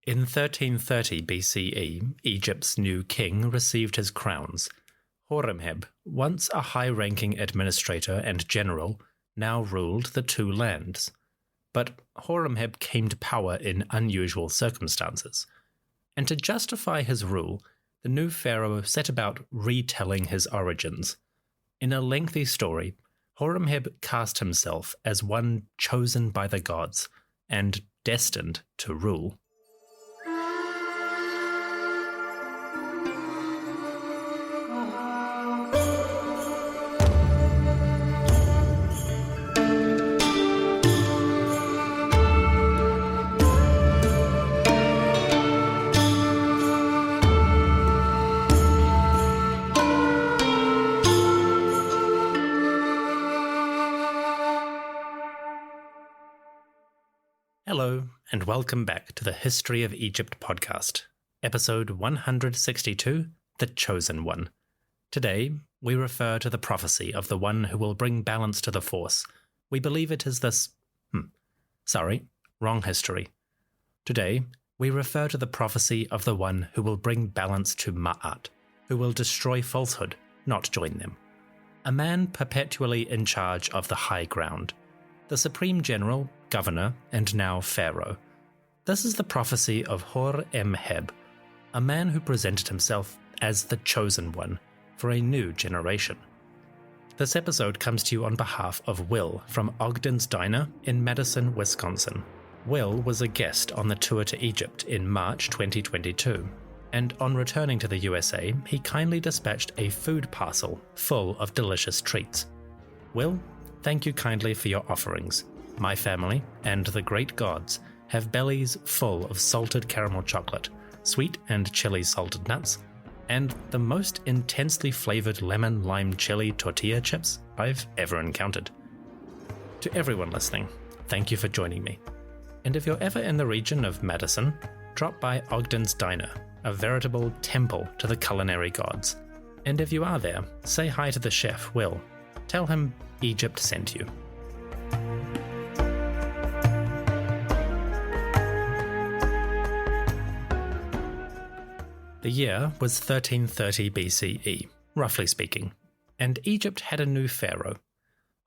In 1330 BCE, Egypt's new king received his crowns. Horemheb, once a high-ranking administrator and general, now ruled the two lands. But Horemheb came to power in unusual circumstances. And to justify his rule, the new pharaoh set about retelling his origins. In a lengthy story, Horemheb cast himself as one chosen by the gods and destined to rule. Hello, and welcome back to the History of Egypt podcast, episode 162, The Chosen One. Today, we refer to the prophecy of the one who will bring balance to the force. We believe it is this... wrong history. Today, we refer to the prophecy of the one who will bring balance to Ma'at, who will destroy falsehood, not join them. A man perpetually in charge of the high ground. The supreme general, governor, and now pharaoh. This is the prophecy of Horemheb, a man who presented himself as the chosen one for a new generation. This episode comes to you on behalf of Will from Ogden's Diner in Madison, Wisconsin. Will was a guest on the tour to Egypt in March 2022, and on returning to the USA, he kindly dispatched a food parcel full of delicious treats. Will, thank you kindly for your offerings. My family and the great gods have bellies full of salted caramel chocolate, sweet and chili salted nuts, and the most intensely flavored lemon lime chili tortilla chips I've ever encountered. To everyone listening, thank you for joining me. And if you're ever in the region of Madison, drop by Ogden's Diner, a veritable temple to the culinary gods. And if you are there, say hi to the chef, Will. Tell him Egypt sent you. The year was 1330 BCE, roughly speaking, and Egypt had a new pharaoh.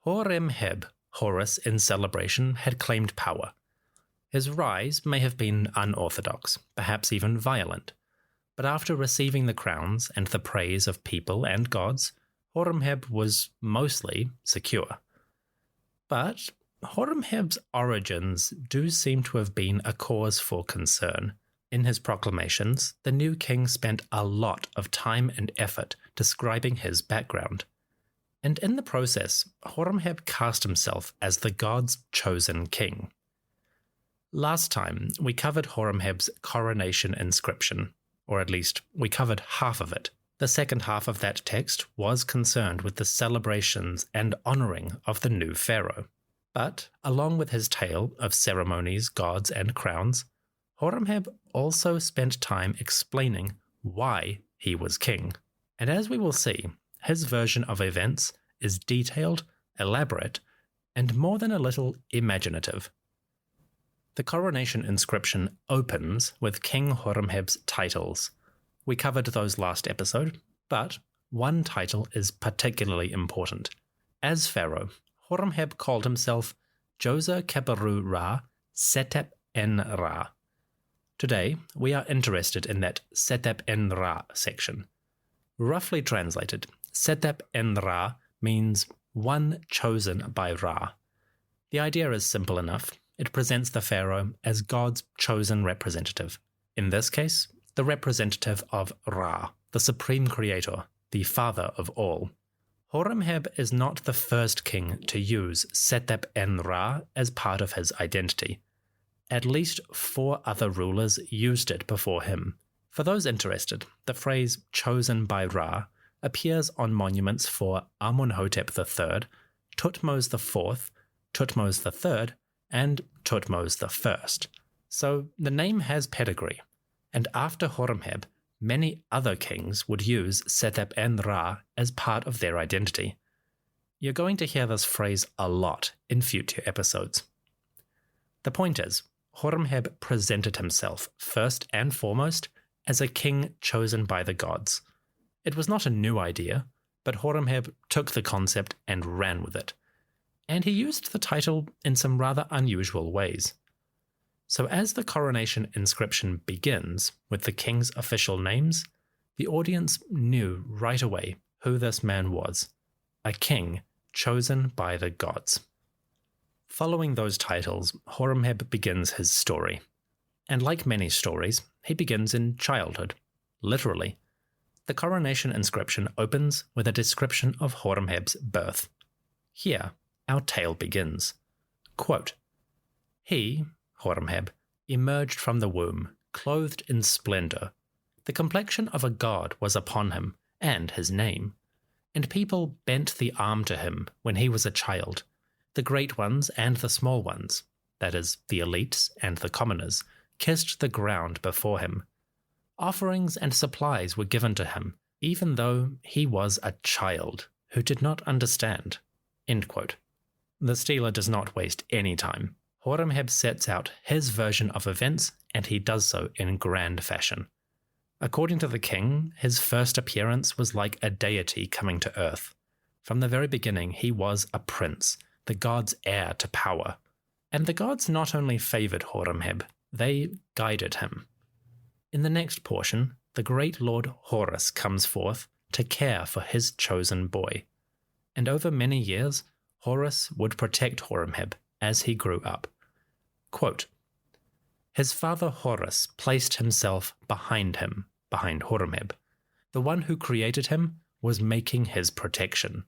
Horemheb, Horus in celebration, had claimed power. His rise may have been unorthodox, perhaps even violent, but after receiving the crowns and the praise of people and gods, Horemheb was mostly secure. But Horemheb's origins do seem to have been a cause for concern. In his proclamations, the new king spent a lot of time and effort describing his background. And in the process, Horemheb cast himself as the god's chosen king. Last time, we covered Horemheb's coronation inscription, or at least we covered half of it. The second half of that text was concerned with the celebrations and honouring of the new pharaoh. But, along with his tale of ceremonies, gods, and crowns, Horemheb also spent time explaining why he was king. And as we will see, his version of events is detailed, elaborate, and more than a little imaginative. The coronation inscription opens with King Horemheb's titles. We covered those last episode, but one title is particularly important. As pharaoh, Horemheb called himself Djoser Keperu Ra Setep En Ra. Today, we are interested in that Setep En Ra section. Roughly translated, Setep En Ra means one chosen by Ra. The idea is simple enough. It presents the pharaoh as God's chosen representative. In this case, the representative of Ra, the supreme creator, the father of all. Horemheb is not the first king to use Setep En Ra as part of his identity. At least 4 other rulers used it before him. For those interested, the phrase chosen by Ra appears on monuments for Amunhotep III, Thutmose IV, Thutmose III, and Thutmose I. So the name has pedigree, and after Horemheb, many other kings would use Setep En Ra as part of their identity. You're going to hear this phrase a lot in future episodes. The point is, Horemheb presented himself first and foremost as a king chosen by the gods. It was not a new idea, but Horemheb took the concept and ran with it, and he used the title in some rather unusual ways. So as the coronation inscription begins with the king's official names, the audience knew right away who this man was, a king chosen by the gods. Following those titles, Horemheb begins his story. And like many stories, he begins in childhood, literally. The coronation inscription opens with a description of Horemheb's birth. Here, our tale begins. Quote, "He, Horemheb, emerged from the womb, clothed in splendor. The complexion of a god was upon him, and his name. And people bent the arm to him when he was a child. The great ones and the small ones, that is, the elites and the commoners, kissed the ground before him. Offerings and supplies were given to him, even though he was a child who did not understand." End quote. The Stela does not waste any time. Horemheb sets out his version of events, and he does so in grand fashion. According to the king, his first appearance was like a deity coming to earth. From the very beginning, he was a prince, the gods' heir to power. And the gods not only favored Horemheb, they guided him. In the next portion, the great lord Horus comes forth to care for his chosen boy. And over many years, Horus would protect Horemheb as he grew up. Quote, "His father Horus placed himself behind Horemheb. The one who created him was making his protection.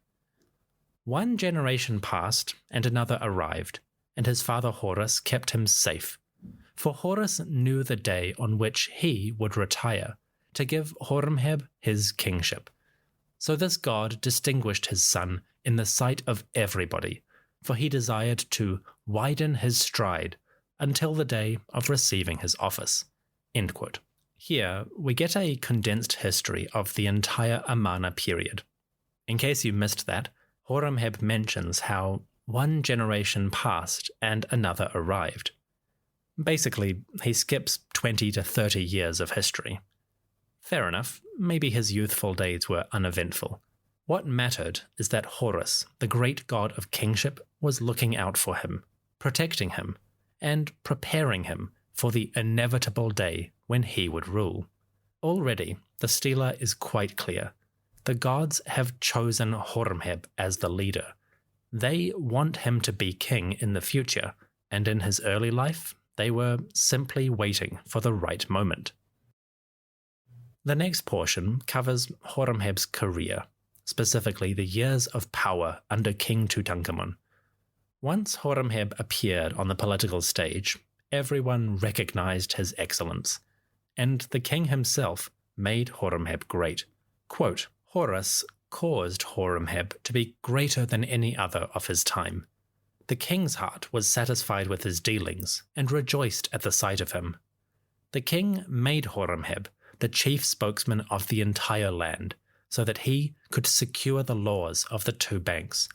One generation passed and another arrived, and his father Horus kept him safe. For Horus knew the day on which he would retire to give Horemheb his kingship. So this god distinguished his son in the sight of everybody, for he desired to widen his stride until the day of receiving his office." End quote. Here, we get a condensed history of the entire Amarna period. In case you missed that, Horemheb mentions how one generation passed and another arrived. Basically, he skips 20 to 30 years of history. Fair enough, maybe his youthful days were uneventful. What mattered is that Horus, the great god of kingship, was looking out for him, protecting him, and preparing him for the inevitable day when he would rule. Already, the Stela is quite clear. The gods have chosen Horemheb as the leader. They want him to be king in the future, and in his early life, they were simply waiting for the right moment. The next portion covers Horemheb's career, specifically the years of power under King Tutankhamun. Once Horemheb appeared on the political stage, everyone recognized his excellence, and the king himself made Horemheb great. Quote, "Horus caused Horemheb to be greater than any other of his time. The king's heart was satisfied with his dealings and rejoiced at the sight of him. The king made Horemheb the chief spokesman of the entire land, so that he could secure the laws of the two banks.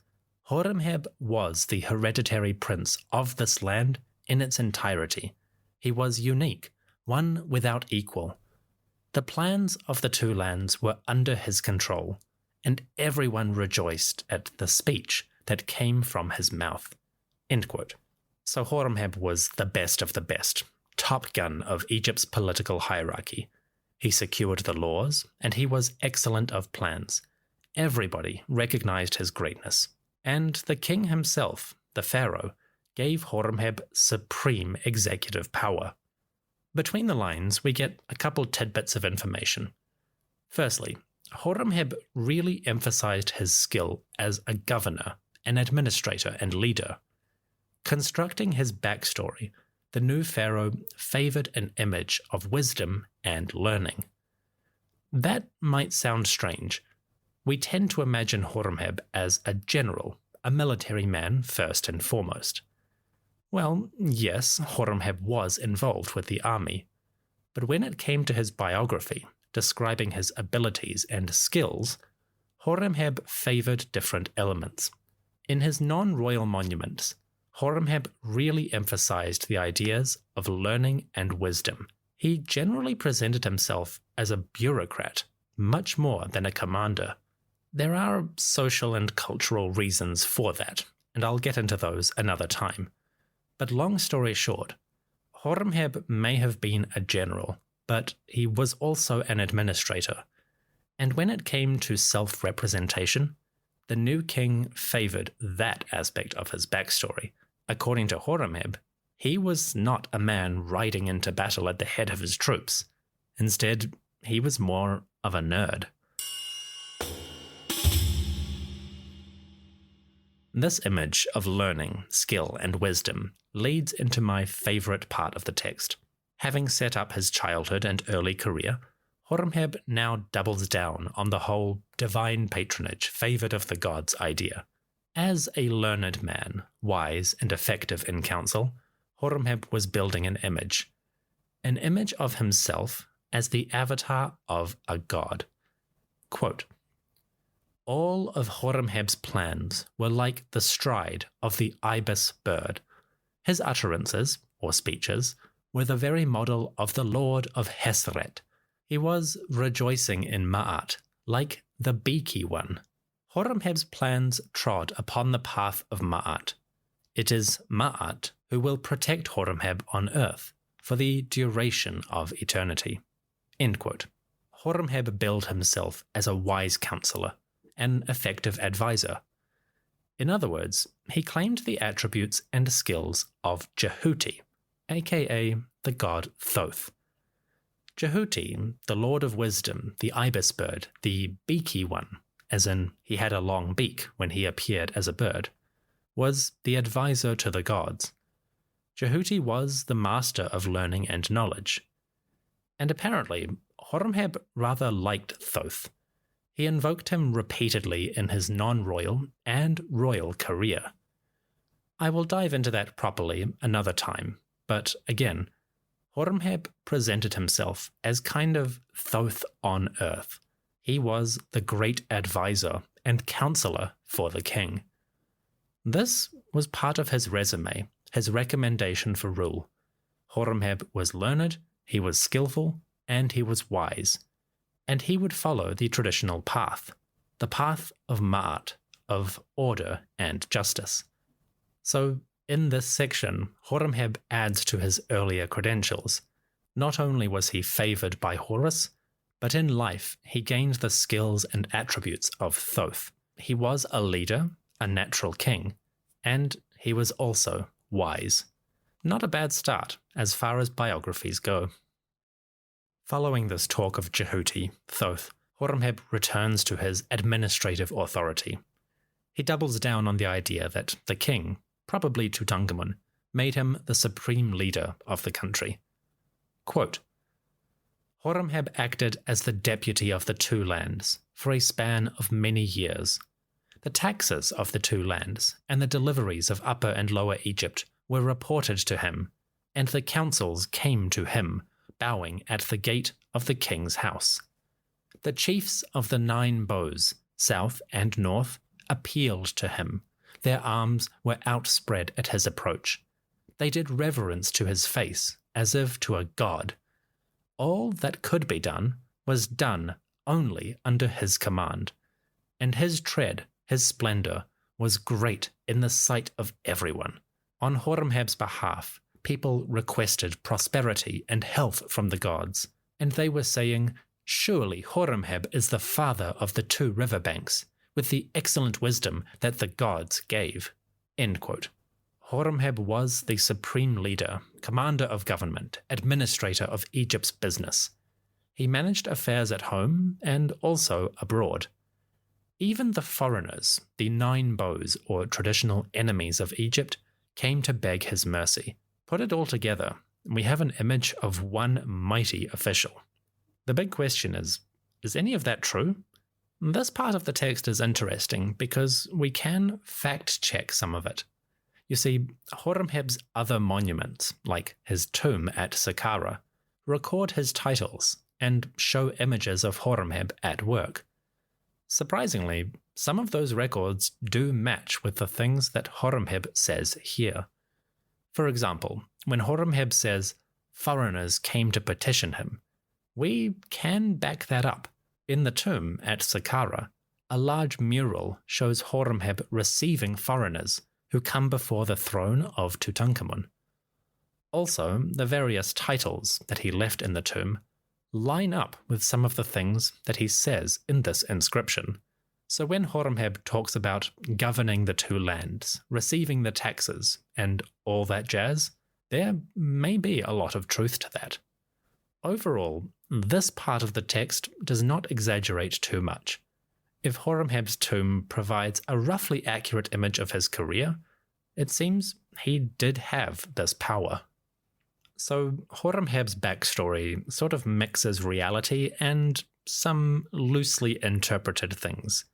Horemheb was the hereditary prince of this land in its entirety. He was unique, one without equal. The plans of the two lands were under his control, and everyone rejoiced at the speech that came from his mouth." End quote. So Horemheb was the best of the best, top gun of Egypt's political hierarchy. He secured the laws, and he was excellent of plans. Everybody recognized his greatness, and the king himself, the pharaoh, gave Horemheb supreme executive power. Between the lines, we get a couple tidbits of information. Firstly, Horemheb really emphasized his skill as a governor, an administrator, and leader. Constructing his backstory, the new pharaoh favored an image of wisdom and learning. That might sound strange. We tend to imagine Horemheb as a general, a military man first and foremost. Well, yes, Horemheb was involved with the army, but when it came to his biography, describing his abilities and skills, Horemheb favored different elements. In his non-royal monuments, Horemheb really emphasized the ideas of learning and wisdom. He generally presented himself as a bureaucrat, much more than a commander. There are social and cultural reasons for that, and I'll get into those another time. But long story short, Horemheb may have been a general, but he was also an administrator. And when it came to self-representation, the new king favored that aspect of his backstory. According to Horemheb, he was not a man riding into battle at the head of his troops. Instead, he was more of a nerd. This image of learning, skill, and wisdom leads into my favorite part of the text. Having set up his childhood and early career, Horemheb now doubles down on the whole divine patronage, favored of the gods idea. As a learned man, wise and effective in council, Horemheb was building an image of himself as the avatar of a god. Quote, "All of Horemheb's plans were like the stride of the ibis bird. His utterances, or speeches, were the very model of the Lord of Hesret. He was rejoicing in Ma'at, like the beaky one. Horemheb's plans trod upon the path of Ma'at. It is Ma'at who will protect Horemheb on earth for the duration of eternity." End quote. Horemheb billed himself as a wise counselor, an effective advisor. In other words, he claimed the attributes and skills of Jehuti, aka the god Thoth. Jehuti, the lord of wisdom, the ibis bird, the beaky one, as in he had a long beak when he appeared as a bird, was the advisor to the gods. Jehuti was the master of learning and knowledge. And apparently, Horemheb rather liked Thoth. He invoked him repeatedly in his non-royal and royal career. I will dive into that properly another time, but again, Horemheb presented himself as kind of Thoth on earth. He was the great advisor and counselor for the king. This was part of his resume, his recommendation for rule. Horemheb was learned, he was skillful, and he was wise. And he would follow the traditional path, the path of Ma'at, of order and justice. So, in this section, Horemheb adds to his earlier credentials. Not only was he favored by Horus, but in life he gained the skills and attributes of Thoth. He was a leader, a natural king, and he was also wise. Not a bad start, as far as biographies go. Following this talk of Jehuti, Thoth, Horemheb returns to his administrative authority. He doubles down on the idea that the king, probably Tutankhamun, made him the supreme leader of the country. Quote, "Horemheb acted as the deputy of the two lands for a span of many years. The taxes of the two lands and the deliveries of Upper and Lower Egypt were reported to him, and the councils came to him, bowing at the gate of the king's house. The chiefs of the 9 bows, south and north, appealed to him. Their arms were outspread at his approach. They did reverence to his face, as if to a god. All that could be done was done only under his command, and his tread, his splendor, was great in the sight of everyone. On Horemheb's behalf, people requested prosperity and health from the gods, and they were saying, 'Surely Horemheb is the father of the 2 riverbanks, with the excellent wisdom that the gods gave.'" End quote. Horemheb was the supreme leader, commander of government, administrator of Egypt's business. He managed affairs at home and also abroad. Even the foreigners, the 9 bows or traditional enemies of Egypt, came to beg his mercy. Put it all together, we have an image of one mighty official. The big question is any of that true? This part of the text is interesting because we can fact-check some of it. You see, Horemheb's other monuments, like his tomb at Saqqara, record his titles and show images of Horemheb at work. Surprisingly, some of those records do match with the things that Horemheb says here. For example, when Horemheb says, "foreigners came to petition him," we can back that up. In the tomb at Saqqara, a large mural shows Horemheb receiving foreigners who come before the throne of Tutankhamun. Also, the various titles that he left in the tomb line up with some of the things that he says in this inscription. So when Horemheb talks about governing the two lands, receiving the taxes, and all that jazz, there may be a lot of truth to that. Overall, this part of the text does not exaggerate too much. If Horemheb's tomb provides a roughly accurate image of his career, it seems he did have this power. So Horemheb's backstory sort of mixes reality and some loosely interpreted things.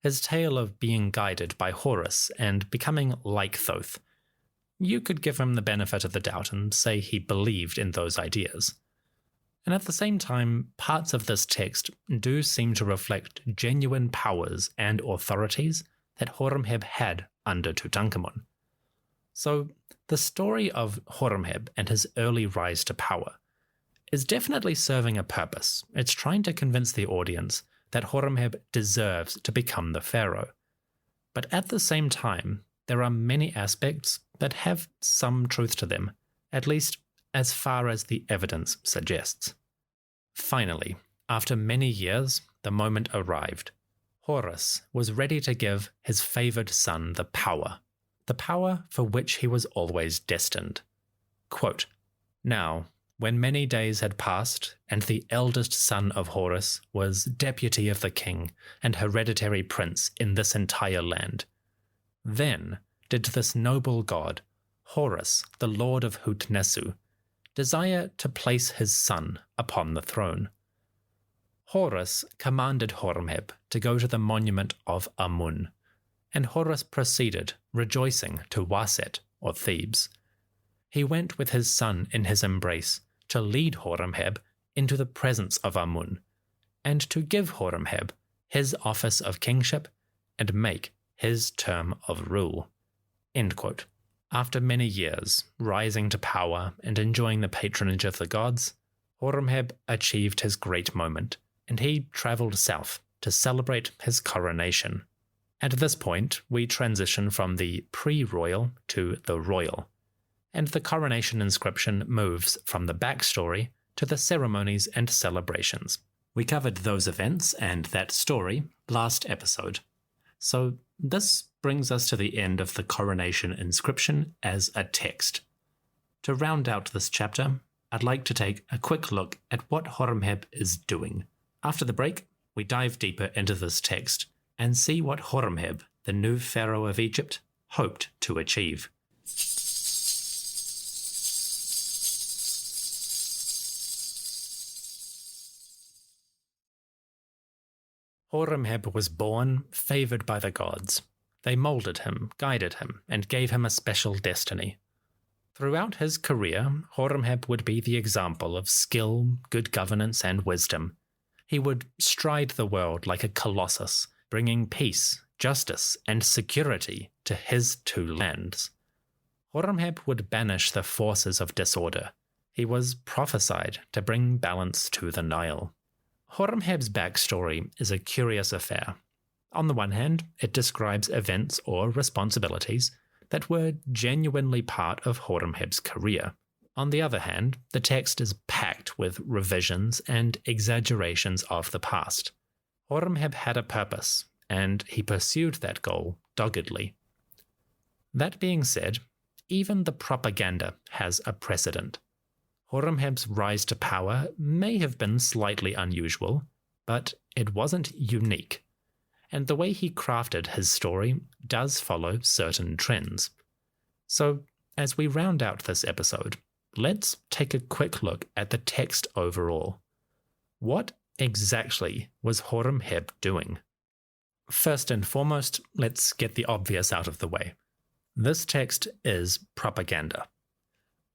His tale of being guided by Horus and becoming like Thoth. You could give him the benefit of the doubt and say he believed in those ideas. And at the same time, parts of this text do seem to reflect genuine powers and authorities that Horemheb had under Tutankhamun. So, the story of Horemheb and his early rise to power is definitely serving a purpose. It's trying to convince the audience that Horemheb deserves to become the pharaoh. But at the same time, there are many aspects that have some truth to them, at least as far as the evidence suggests. Finally, after many years, the moment arrived. Horus was ready to give his favoured son the power for which he was always destined. Quote, "Now, when many days had passed, and the eldest son of Horus was deputy of the king and hereditary prince in this entire land, then did this noble god, Horus, the lord of Hutnesu, desire to place his son upon the throne. Horus commanded Horemheb to go to the monument of Amun, and Horus proceeded, rejoicing, to Waset, or Thebes. He went with his son in his embrace to lead Horemheb into the presence of Amun, and to give Horemheb his office of kingship and make his term of rule." End quote. After many years, rising to power and enjoying the patronage of the gods, Horemheb achieved his great moment, and he travelled south to celebrate his coronation. At this point, we transition from the pre-royal to the royal, and the coronation inscription moves from the backstory to the ceremonies and celebrations. We covered those events and that story last episode. So this brings us to the end of the coronation inscription as a text. To round out this chapter, I'd like to take a quick look at what Horemheb is doing. After the break, we dive deeper into this text and see what Horemheb, the new pharaoh of Egypt, hoped to achieve. Horemheb was born favoured by the gods. They moulded him, guided him, and gave him a special destiny. Throughout his career, Horemheb would be the example of skill, good governance, and wisdom. He would stride the world like a colossus, bringing peace, justice, and security to his two lands. Horemheb would banish the forces of disorder. He was prophesied to bring balance to the Nile. Horemheb's backstory is a curious affair. On the one hand, it describes events or responsibilities that were genuinely part of Horemheb's career. On the other hand, the text is packed with revisions and exaggerations of the past. Horemheb had a purpose, and he pursued that goal doggedly. That being said, even the propaganda has a precedent. Horemheb's rise to power may have been slightly unusual, but it wasn't unique. And the way he crafted his story does follow certain trends. So, as we round out this episode, let's take a quick look at the text overall. What exactly was Horemheb doing? First and foremost, let's get the obvious out of the way. This text is propaganda.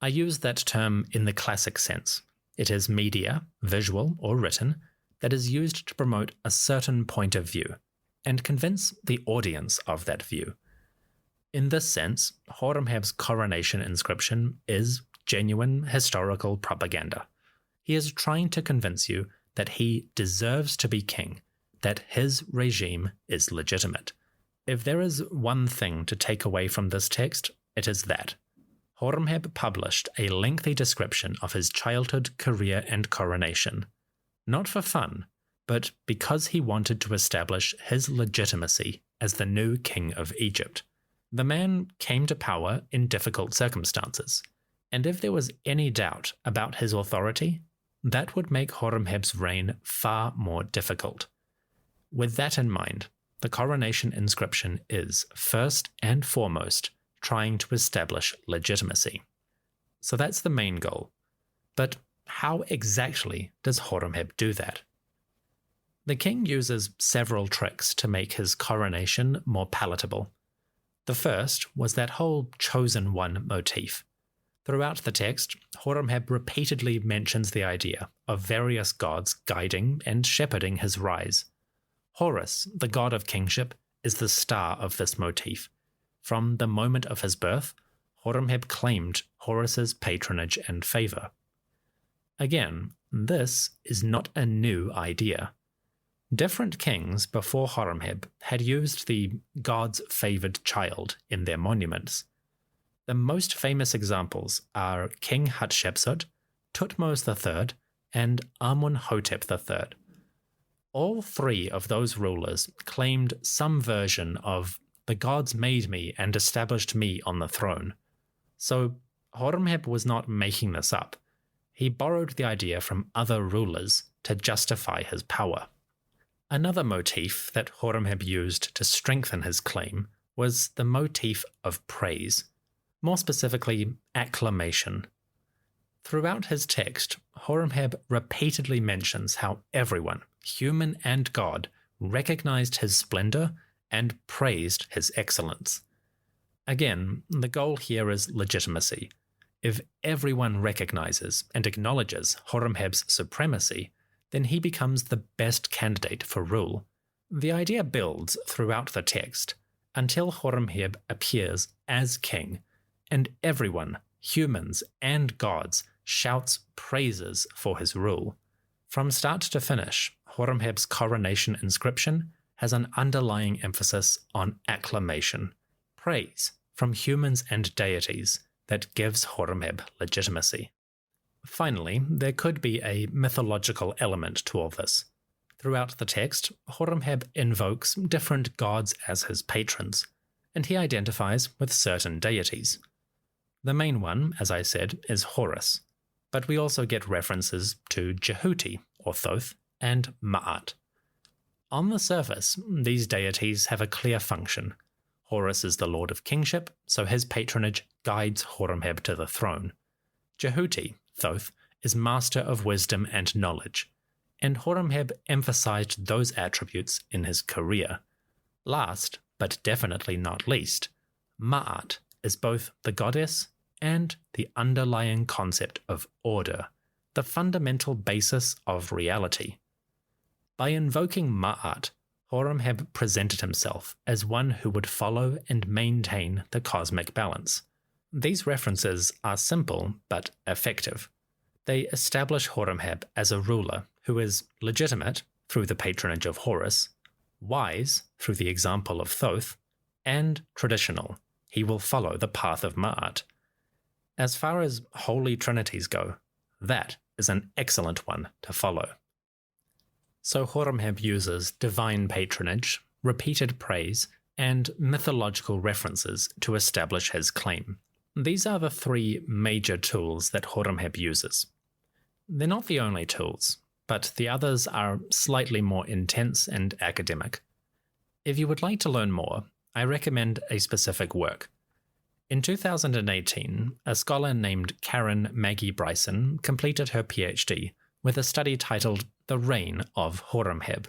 I use that term in the classic sense. It is media, visual or written, that is used to promote a certain point of view and convince the audience of that view. In this sense, Horemheb's coronation inscription is genuine historical propaganda. He is trying to convince you that he deserves to be king, that his regime is legitimate. If there is one thing to take away from this text, it is that Horemheb published a lengthy description of his childhood, career, and coronation, not for fun, but because he wanted to establish his legitimacy as the new king of Egypt. The man came to power in difficult circumstances, and if there was any doubt about his authority, that would make Horemheb's reign far more difficult. With that in mind, the coronation inscription is, first and foremost, trying to establish legitimacy. So that's the main goal. But how exactly does Horemheb do that? The king uses several tricks to make his coronation more palatable. The first was that whole chosen one motif. Throughout the text, Horemheb repeatedly mentions the idea of various gods guiding and shepherding his rise. Horus, the god of kingship, is the star of this motif. From the moment of his birth, Horemheb claimed Horus's patronage and favor. Again, this is not a new idea. Different kings before Horemheb had used the god's favored child in their monuments. The most famous examples are King Hatshepsut, Thutmose III, and Amun-hotep III. All three of those rulers claimed some version of "the gods made me and established me on the throne." So Horemheb was not making this up. He borrowed the idea from other rulers to justify his power. Another motif that Horemheb used to strengthen his claim was the motif of praise, more specifically acclamation. Throughout his text, Horemheb repeatedly mentions how everyone, human and god, recognized his splendor and praised his excellence. Again, the goal here is legitimacy. If everyone recognizes and acknowledges Horemheb's supremacy, then he becomes the best candidate for rule. The idea builds throughout the text until Horemheb appears as king, and everyone, humans and gods, shouts praises for his rule. From start to finish, Horemheb's coronation inscription has an underlying emphasis on acclamation, praise from humans and deities that gives Horemheb legitimacy. Finally, there could be a mythological element to all this. Throughout the text, Horemheb invokes different gods as his patrons, and he identifies with certain deities. The main one, as I said, is Horus, but we also get references to Jehuti, or Thoth, and Ma'at. On the surface, these deities have a clear function. Horus is the lord of kingship, so his patronage guides Horemheb to the throne. Jehuti, Thoth, is master of wisdom and knowledge, and Horemheb emphasized those attributes in his career. Last, but definitely not least, Ma'at is both the goddess and the underlying concept of order, the fundamental basis of reality. By invoking Ma'at, Horemheb presented himself as one who would follow and maintain the cosmic balance. These references are simple but effective. They establish Horemheb as a ruler who is legitimate through the patronage of Horus, wise through the example of Thoth, and traditional. He will follow the path of Ma'at. As far as holy trinities go, that is an excellent one to follow. So Horemheb uses divine patronage, repeated praise, and mythological references to establish his claim. These are the three major tools that Horemheb uses. They're not the only tools, but the others are slightly more intense and academic. If you would like to learn more, I recommend a specific work. In 2018, a scholar named Karen Maggie Bryson completed her PhD with a study titled The Reign of Horemheb.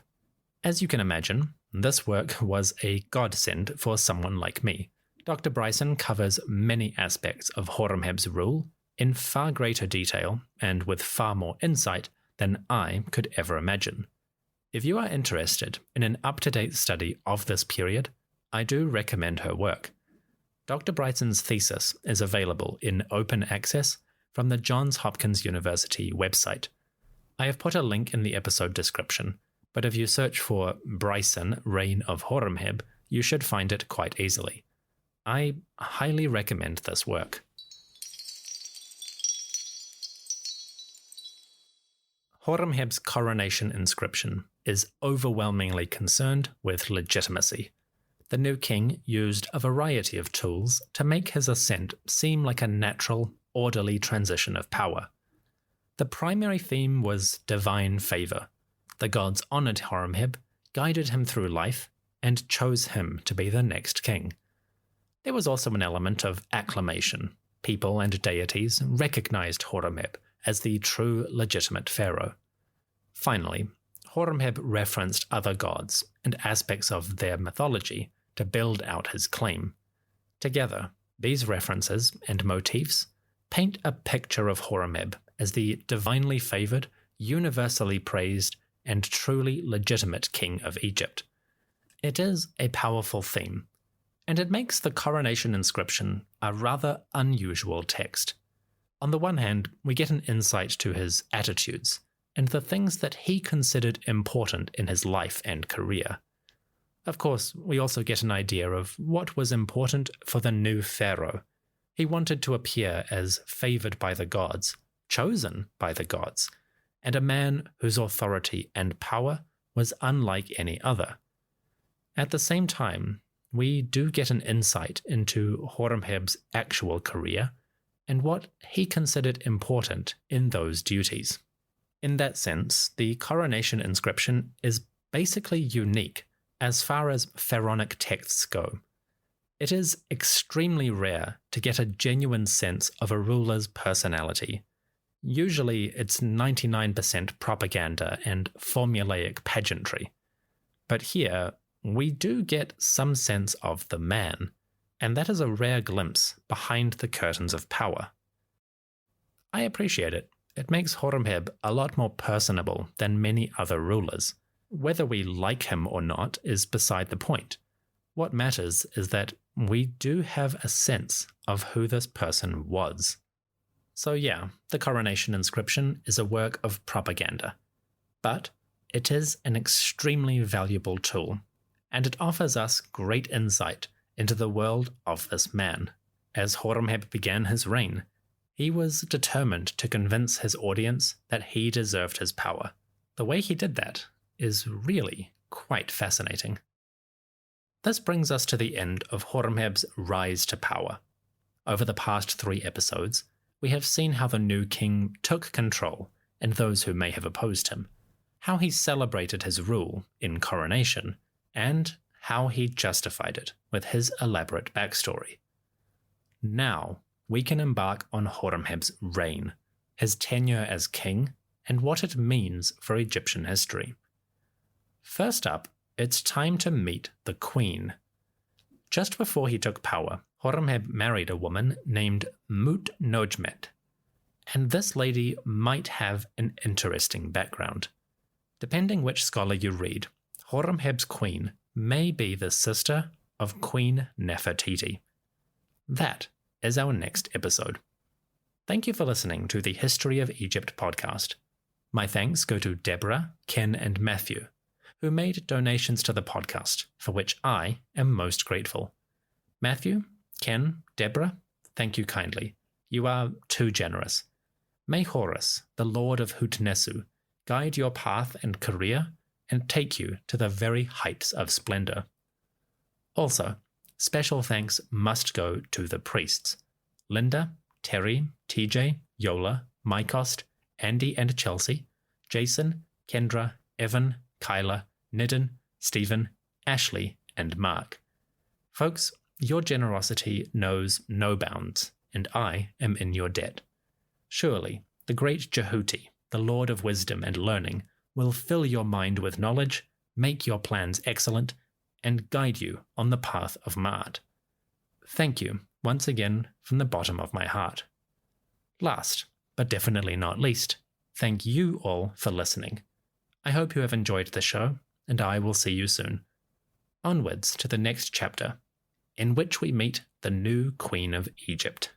As you can imagine, this work was a godsend for someone like me. Dr. Bryson covers many aspects of Horemheb's rule in far greater detail and with far more insight than I could ever imagine. If you are interested in an up-to-date study of this period, I do recommend her work. Dr. Bryson's thesis is available in open access from the Johns Hopkins University website. I have put a link in the episode description, but if you search for Bryson, Reign of Horemheb, you should find it quite easily. I highly recommend this work. Horemheb's coronation inscription is overwhelmingly concerned with legitimacy. The new king used a variety of tools to make his ascent seem like a natural, orderly transition of power. The primary theme was divine favor. The gods honored Horemheb, guided him through life, and chose him to be the next king. There was also an element of acclamation. People and deities recognized Horemheb as the true legitimate pharaoh. Finally, Horemheb referenced other gods and aspects of their mythology to build out his claim. Together, these references and motifs paint a picture of Horemheb as the divinely favored, universally praised, and truly legitimate king of Egypt. It is a powerful theme, and it makes the coronation inscription a rather unusual text. On the one hand, we get an insight to his attitudes and the things that he considered important in his life and career. Of course, we also get an idea of what was important for the new pharaoh. He wanted to appear as favored by the gods, chosen by the gods, and a man whose authority and power was unlike any other. At the same time, we do get an insight into Horemheb's actual career and what he considered important in those duties. In that sense, the coronation inscription is basically unique as far as pharaonic texts go. It is extremely rare to get a genuine sense of a ruler's personality. Usually it's 99% propaganda and formulaic pageantry. But here, we do get some sense of the man, and that is a rare glimpse behind the curtains of power. I appreciate it. It makes Horemheb a lot more personable than many other rulers. Whether we like him or not is beside the point. What matters is that we do have a sense of who this person was. So yeah, the coronation inscription is a work of propaganda. But it is an extremely valuable tool, and it offers us great insight into the world of this man. As Horemheb began his reign, he was determined to convince his audience that he deserved his power. The way he did that is really quite fascinating. This brings us to the end of Horemheb's rise to power. Over the past 3 episodes, we have seen how the new king took control and those who may have opposed him, how he celebrated his rule in coronation, and how he justified it with his elaborate backstory. Now, we can embark on Horemheb's reign, his tenure as king, and what it means for Egyptian history. First up, it's time to meet the queen. Just before he took power, Horemheb married a woman named Mut-Nojmet, and this lady might have an interesting background. Depending which scholar you read, Horemheb's queen may be the sister of Queen Nefertiti. That is our next episode. Thank you for listening to the History of Egypt podcast. My thanks go to Deborah, Ken, and Matthew, who made donations to the podcast, for which I am most grateful. Matthew, Ken, Deborah, thank you kindly. You are too generous. May Horus, the Lord of Hutnesu, guide your path and career and take you to the very heights of splendor. Also, special thanks must go to the priests: Linda, Terry, TJ, Yola, Mycost, Andy and Chelsea, Jason, Kendra, Evan, Kyla, Nidden, Stephen, Ashley, and Mark. Folks, your generosity knows no bounds, and I am in your debt. Surely, the great Jehuti, the Lord of wisdom and learning, will fill your mind with knowledge, make your plans excellent, and guide you on the path of Ma'at. Thank you once again from the bottom of my heart. Last, but definitely not least, thank you all for listening. I hope you have enjoyed the show, and I will see you soon. Onwards to the next chapter, in which we meet the new Queen of Egypt.